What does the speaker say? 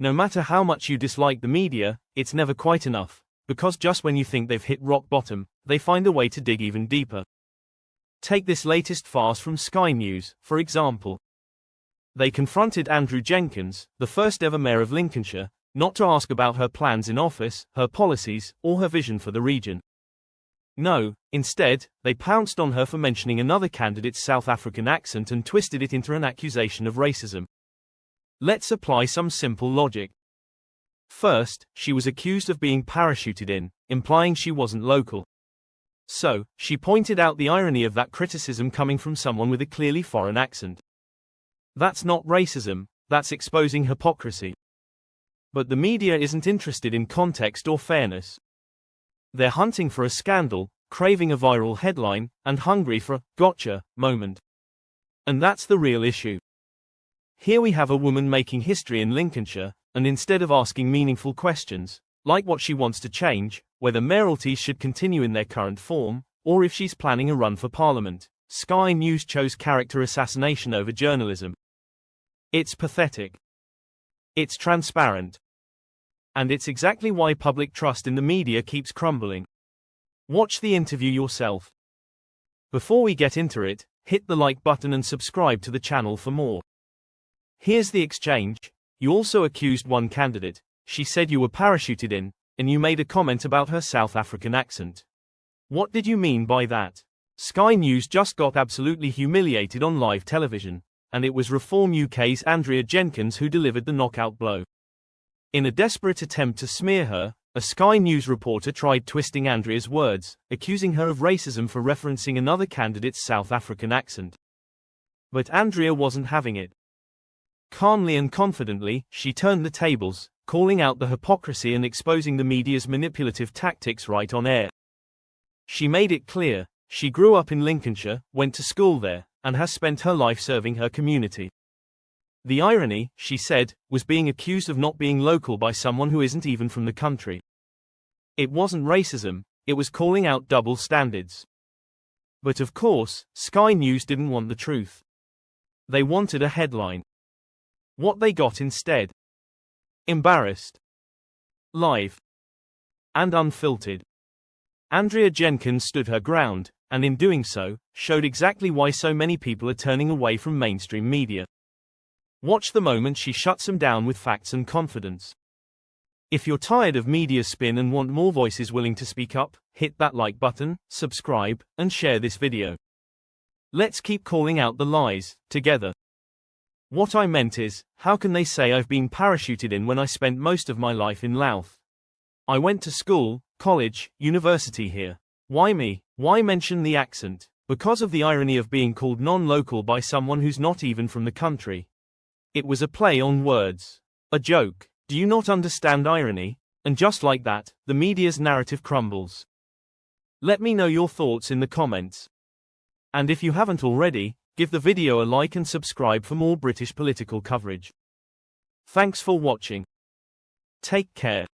No matter how much you dislike the media, it's never quite enough, because just when you think they've hit rock bottom, they find a way to dig even deeper. Take this latest farce from Sky News, for example. They confronted Andrea Jenkyns, the first ever mayor of Lincolnshire, not to ask about her plans in office, her policies, or her vision for the region. No, instead, they pounced on her for mentioning another candidate's South African accent and twisted it into an accusation of racism. Let's apply some simple logic. First, she was accused of being parachuted in, implying she wasn't local. So, she pointed out the irony of that criticism coming from someone with a clearly foreign accent. That's not racism, that's exposing hypocrisy. But the media isn't interested in context or fairness. They're hunting for a scandal, craving a viral headline, and hungry for a gotcha moment. And that's the real issue. Here we have a woman making history in Lincolnshire, and instead of asking meaningful questions, like what she wants to change, whether mayoralties should continue in their current form, or if she's planning a run for parliament, Sky News chose character assassination over journalism. It's pathetic. It's transparent. And it's exactly why public trust in the media keeps crumbling. Watch the interview yourself. Before we get into it, hit the like button and subscribe to the channel for more. Here's the exchange. You also accused one candidate. She said you were parachuted in, and you made a comment about her South African accent. What did you mean by that? Sky News just got absolutely humiliated on live television, and it was Reform UK's Andrea Jenkyns who delivered the knockout blow. In a desperate attempt to smear her, a Sky News reporter tried twisting Andrea's words, accusing her of racism for referencing another candidate's South African accent. But Andrea wasn't having it. Calmly and confidently, she turned the tables, calling out the hypocrisy and exposing the media's manipulative tactics right on air. She made it clear, she grew up in Lincolnshire, went to school there, and has spent her life serving her community. The irony, she said, was being accused of not being local by someone who isn't even from the country. It wasn't racism, it was calling out double standards. But of course, Sky News didn't want the truth. They wanted a headline. What they got instead? Embarrassed. Live. And unfiltered. Andrea Jenkyns stood her ground, and in doing so, showed exactly why so many people are turning away from mainstream media. Watch the moment she shuts them down with facts and confidence. If you're tired of media spin and want more voices willing to speak up, hit that like button, subscribe, and share this video. Let's keep calling out the lies, together. What I meant is, how can they say I've been parachuted in when I spent most of my life in Louth? I went to school, college, university here. Why me? Why mention the accent? Because of the irony of being called non-local by someone who's not even from the country. It was a play on words. A joke. Do you not understand irony? And just like that, the media's narrative crumbles. Let me know your thoughts in the comments. And if you haven't already, give the video a like and subscribe for more British political coverage. Thanks for watching. Take care.